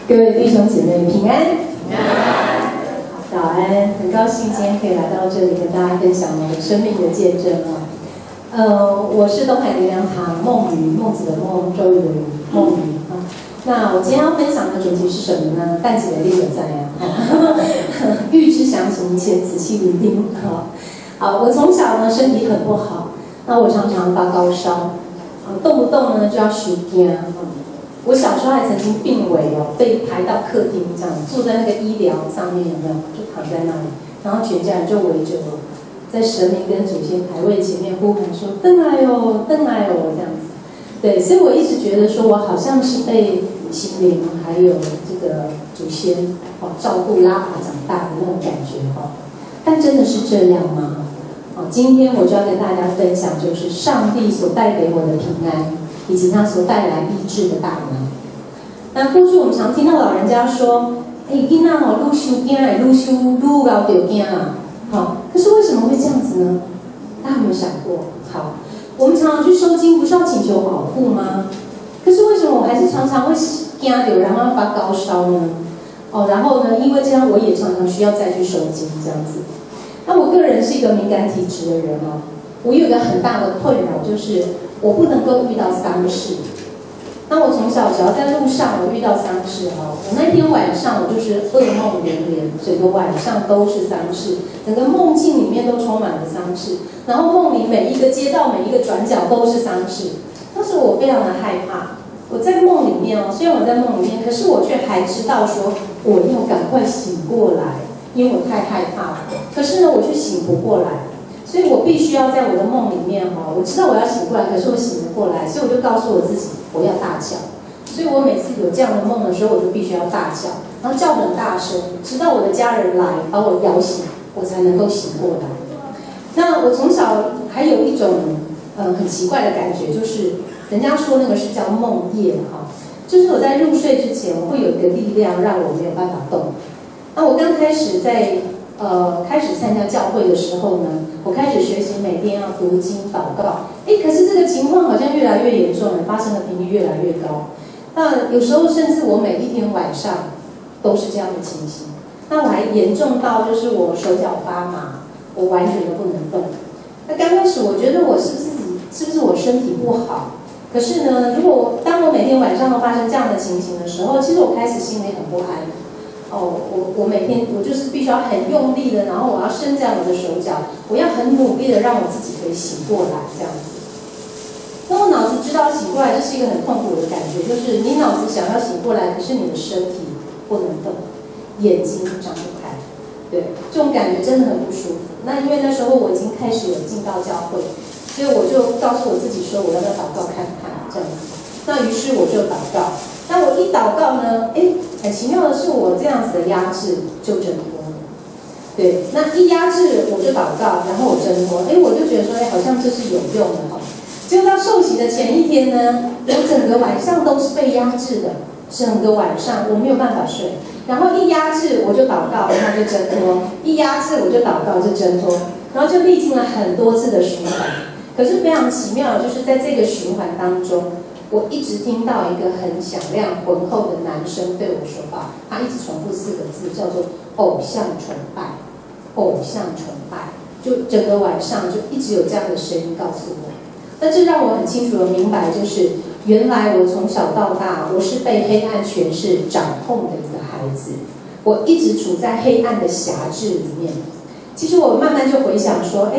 各位弟兄姐妹平安，早安，很高兴今天可以来到这里跟大家分享我的生命的见证我是东海灵粮堂梦雨，孟子的梦，周瑜的瑜，梦雨啊。那我今天要分享的主题是什么呢？但几个例子在预知详情，且仔细聆听。好，我从小呢身体很不好，那我常常发高烧，动不动呢就要收惊。我小时候还曾经病危被抬到客厅这样，坐在那个医疗上面，有没有？就躺在那里，然后全家人就围着我，在神明跟祖先牌位前面呼喊说：“登来哦，登来哦！”这样子。对，所以我一直觉得说我好像是被心灵还有这个祖先照顾拉拔长大的那种感觉但真的是这样吗？今天我就要跟大家分享，就是上帝所带给我的平安，以及他所带来医治的大能。那过去我们常听到老人家说：“囡仔愈收惊，愈收愈熬着惊啊。”可是为什么会这样子呢？大家有没有想过？好，我们常常去收经，不是要请求保护吗？可是为什么我还是常常会惊着，然后发高烧呢？然后呢，因为这样我也常常需要再去收经这样子。那我个人是一个敏感体质的人我有一个很大的困扰，就是我不能够遇到丧事。那我从小只要在路上我遇到丧事我那天晚上我就是噩梦连连，整个晚上都是丧事，整个梦境里面都充满了丧事，然后梦里每一个街道每一个转角都是丧事。当时我非常的害怕，我在梦里面虽然我在梦里面，可是我却还知道说我要赶快醒过来，因为我太害怕了。可是呢，我却醒不过来。所以我必须要在我的梦里面我知道我要醒过来，可是我醒不过来，所以我就告诉我自己我要大叫。所以我每次有这样的梦的时候，我就必须要大叫，然后叫很大声，直到我的家人来把我摇醒，我才能够醒过来。那我从小还有一种很奇怪的感觉，就是人家说那个是叫梦魇就是我在入睡之前，我会有一个力量让我没有办法动。那我刚开始开始参加教会的时候呢，我开始学习每天要读经祷告。可是这个情况好像越来越严重了，发生的频率越来越高。那有时候甚至我每一天晚上都是这样的情形。那我还严重到就是我手脚发麻，我完全都不能动。那刚开始我觉得我是不是我身体不好？可是呢，当我每天晚上都发生这样的情形的时候，其实我开始心里很不安。我每天我就是必须要很用力的，然后我要伸展我的手脚，我要很努力的让我自己可以醒过来这样子。那我脑子知道醒过来，这是一个很痛苦的感觉，就是你脑子想要醒过来，可是你的身体不能动，眼睛张不开，对，这种感觉真的很不舒服。那因为那时候我已经开始有进到教会，所以我就告诉我自己说，我要不要祷告看看这样子。那于是我就祷告。那我一祷告呢，很奇妙的是，我这样子的压制就挣脱了。对，那一压制我就祷告，然后我挣脱，我就觉得说，好像这是有用的结果到受洗的前一天呢，我整个晚上都是被压制的，整个晚上我没有办法睡。然后一压制我就祷告，然后就挣脱；一压制我就祷告，就挣脱，然后就历经了很多次的循环。可是非常奇妙的就是在这个循环当中，我一直听到一个很响亮浑厚的男生对我说话，他一直重复4个字，叫做偶像崇拜。偶像崇拜，就整个晚上就一直有这样的声音告诉我。但这让我很清楚的明白，就是原来我从小到大，我是被黑暗权势掌控的一个孩子，我一直处在黑暗的辖制里面。其实我慢慢就回想说，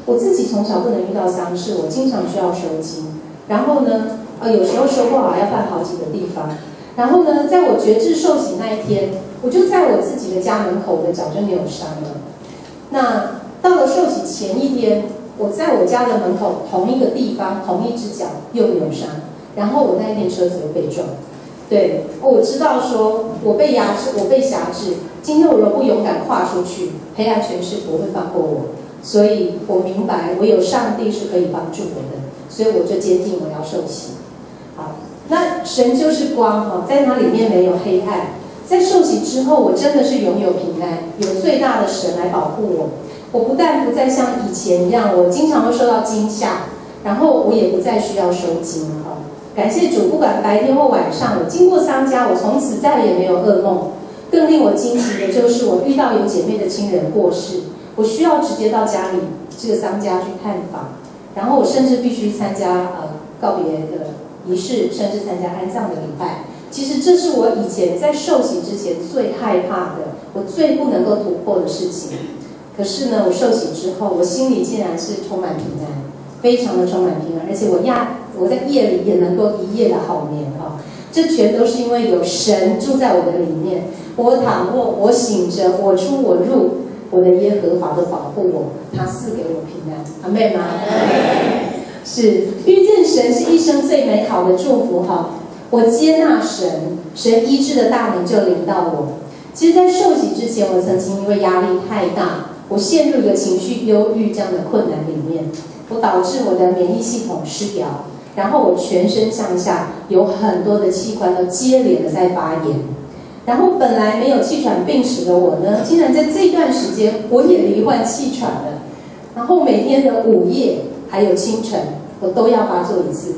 我自己从小不能遇到丧事，我经常需要收经，然后呢有时候收不好要办好几个地方，然后呢，在我决志受洗那一天，我就在我自己的家门口，我的脚就扭伤了。那到了受洗前一天，我在我家的门口同一个地方，同一只脚又扭伤，然后我那一天车子又被撞。对，我知道说我被压制，我被辖制，今天我若不勇敢跨出去，黑暗权势不会放过我。所以我明白，唯有上帝是可以帮助我的，所以我就坚定我要受洗。好，那神就是光在它里面没有黑暗。在受洗之后，我真的是拥有平安，有最大的神来保护我。我不但不再像以前一样，我经常会受到惊吓，然后我也不再需要收经感谢主，不管白天或晚上，我经过丧家，我从此再也没有噩梦。更令我惊奇的就是，我遇到有姐妹的亲人过世，我需要直接到家里这个丧家去探访，然后我甚至必须参加告别的仪式，甚至参加安葬的礼拜。其实这是我以前在受洗之前最害怕的，我最不能够突破的事情。可是呢，我受洗之后，我心里竟然是充满平安，非常的充满平安，而且我在夜里也能够一夜的好眠啊！这全都是因为有神住在我的里面。我躺卧，我醒着，我出我入，我的耶和华都保护我，他赐给我平安。阿们吗？是遇见神是一生最美好的祝福哈！我接纳神，神医治的大能就临到我。其实，在受洗之前，我曾经因为压力太大，我陷入一个情绪忧郁这样的困难里面，我导致我的免疫系统失调，然后我全身上下有很多的器官都接连的在发炎，然后本来没有气喘病史的我呢，竟然在这段时间我也罹患气喘了，然后每天的午夜还有清晨，我都要发作一次。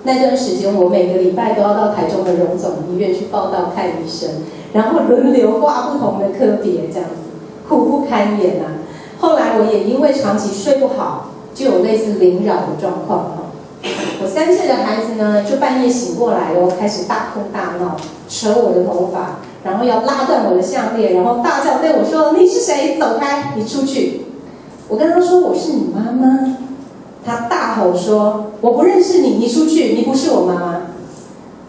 那段时间，我每个礼拜都要到台中的荣总医院去报到看医生，然后轮流挂不同的科别，这样子苦不堪言啊。后来我也因为长期睡不好，就有类似凌扰的状况哈。我3岁的孩子呢，就半夜醒过来哦，开始大哭大闹，扯我的头发，然后要拉断我的项链，然后大叫对我说：“你是谁？走开！你出去！”我跟他说：“我是你妈妈。”他大吼说：“我不认识你，你出去！你不是我妈妈。”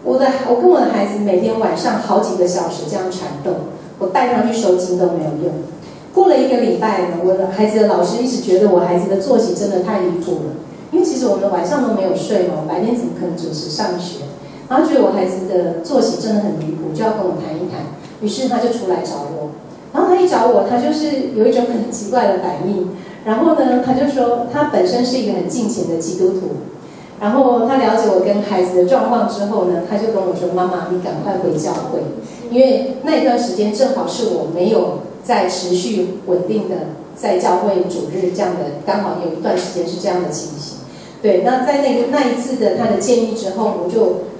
我跟我的孩子每天晚上好几个小时这样缠斗，我带他去收惊都没有用。过了1个礼拜呢，我的孩子的老师一直觉得我孩子的作息真的太离谱了，因为其实我们晚上都没有睡嘛，白天怎么可能准时上学？然后觉得我孩子的作息真的很离谱，就要跟我谈一谈。于是他就出来找我，然后他一找我，他就是有一种很奇怪的反应。然后呢，他就说他本身是一个很敬虔的基督徒，然后他了解我跟孩子的状况之后呢，他就跟我说：“妈妈，你赶快回教会，因为那一段时间正好是我没有在持续稳定的在教会主日这样的，刚好有一段时间是这样的情形。”对，那在那一次的他的建议之后，我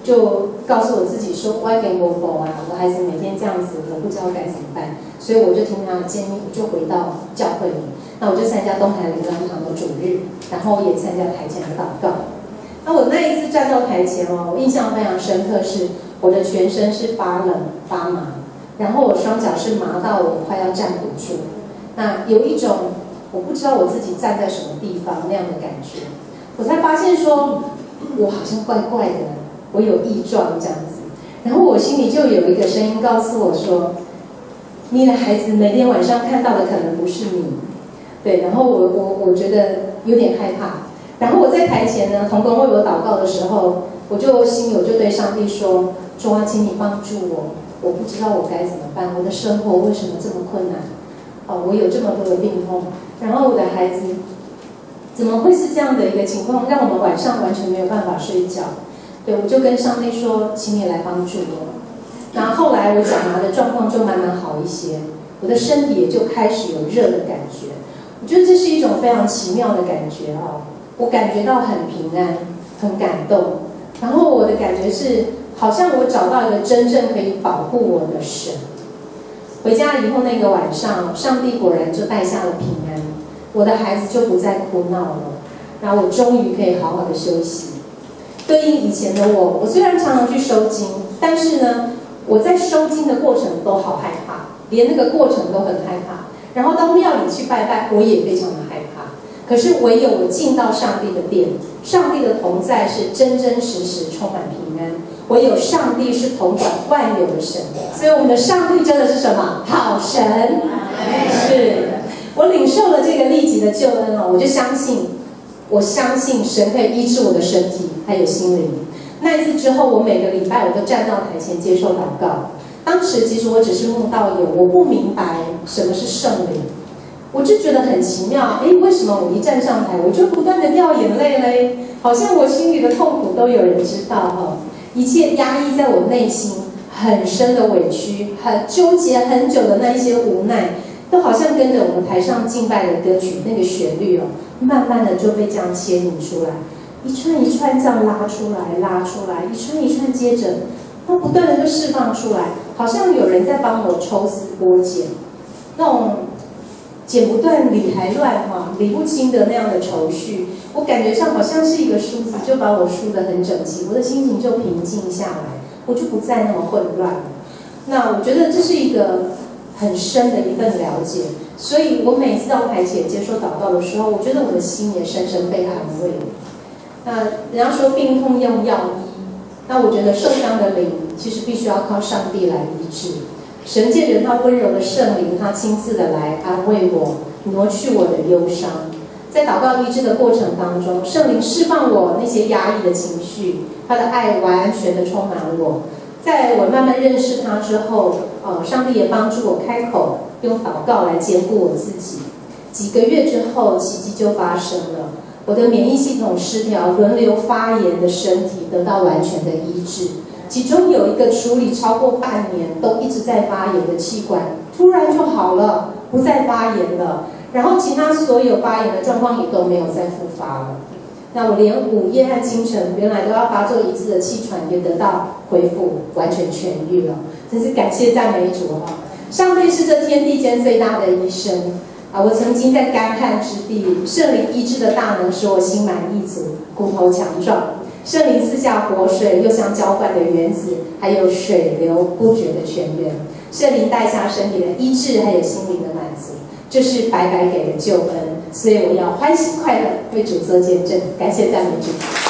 就告诉我自己说：“我给我否啊，我孩子每天这样子，我不知道该怎么办。”所以我就听他的建议，我就回到教会里。那我就参加东海灵粮堂的主日，然后也参加台前的祷告。那我那一次站到台前哦，我印象非常深刻，是我的全身是发冷发麻，然后我双脚是麻到我快要站不住。那有一种我不知道我自己站在什么地方那样的感觉，我才发现说，我好像怪怪的，我有异状这样子。然后我心里就有一个声音告诉我说：“你的孩子每天晚上看到的可能不是你。”对，然后我觉得有点害怕。然后我在台前呢，同工为我祷告的时候，我心里对上帝说：“主啊，请你帮助我，我不知道我该怎么办，我的生活为什么这么困难？我有这么多的病痛，然后我的孩子怎么会是这样的一个情况，让我们晚上完全没有办法睡觉？”对，我就跟上帝说：“请你来帮助我。”然后后来我脚麻的状况就慢慢好一些，我的身体也就开始有热的感觉。我觉得这是一种非常奇妙的感觉啊！我感觉到很平安，很感动。然后我的感觉是，好像我找到一个真正可以保护我的神。回家以后那个晚上，上帝果然就带下了平安，我的孩子就不再哭闹了，然后我终于可以好好的休息。对应以前的我虽然常常去收经，但是呢，我在收经的过程都好害怕，连那个过程都很害怕。然后到庙里去拜拜，我也非常的害怕。可是唯有我进到上帝的殿，上帝的同在是真真实实充满平安。唯有上帝是统管万有的神，所以我们的上帝真的是什么？好神！是我领受了这个立即的救恩哦，我相信神可以医治我的身体还有心灵。那一次之后，我每个礼拜我都站到台前接受祷告。当时其实我只是慕道友，我不明白什么是圣灵，我就觉得很奇妙。为什么我一站上台，我就不断的掉眼泪嘞？好像我心里的痛苦都有人知道哈，一切压抑在我内心很深的委屈，很纠结很久的那一些无奈，都好像跟着我们台上敬拜的歌曲那个旋律哦，慢慢的就被这样牵引出来。一串一串这样拉出来，拉出来，一串一串接着，它不断的就释放出来，好像有人在帮我抽丝剥茧，那种剪不断理还乱理不清的那样的愁绪，我感觉上好像是一个梳子就把我梳得很整齐，我的心情就平静下来，我就不再那么混乱了。那我觉得这是一个很深的一份了解，所以我每次到台前接受祷告的时候，我觉得我的心也深深被安慰。那人家说病痛用药医，那我觉得受伤的灵其实必须要靠上帝来医治。神借着他温柔的圣灵，他亲自的来安慰我，挪去我的忧伤。在祷告医治的过程当中，圣灵释放我那些压抑的情绪，他的爱完全的充满我。在我慢慢认识他之后，上帝也帮助我开口用祷告来兼顾我自己。几个月之后，奇迹就发生了。我的免疫系统失调、轮流发炎的身体得到完全的医治，其中有一个处理超过半年都一直在发炎的气管，突然就好了，不再发炎了。然后其他所有发炎的状况也都没有再复发了。那我连午夜和清晨原来都要发作一次的气喘也得到恢复，完全痊愈了。真是感谢赞美主上帝是这天地间最大的医生。我曾经在干旱之地，圣灵医治的大能使我心满意足，骨头强壮。圣灵赐下活水，又像浇灌的园子，还有水流不绝的泉源。圣灵带下身体的医治，还有心灵的满足，这是白白给的救恩。所以我要欢喜快乐为主做见证，感谢赞美主。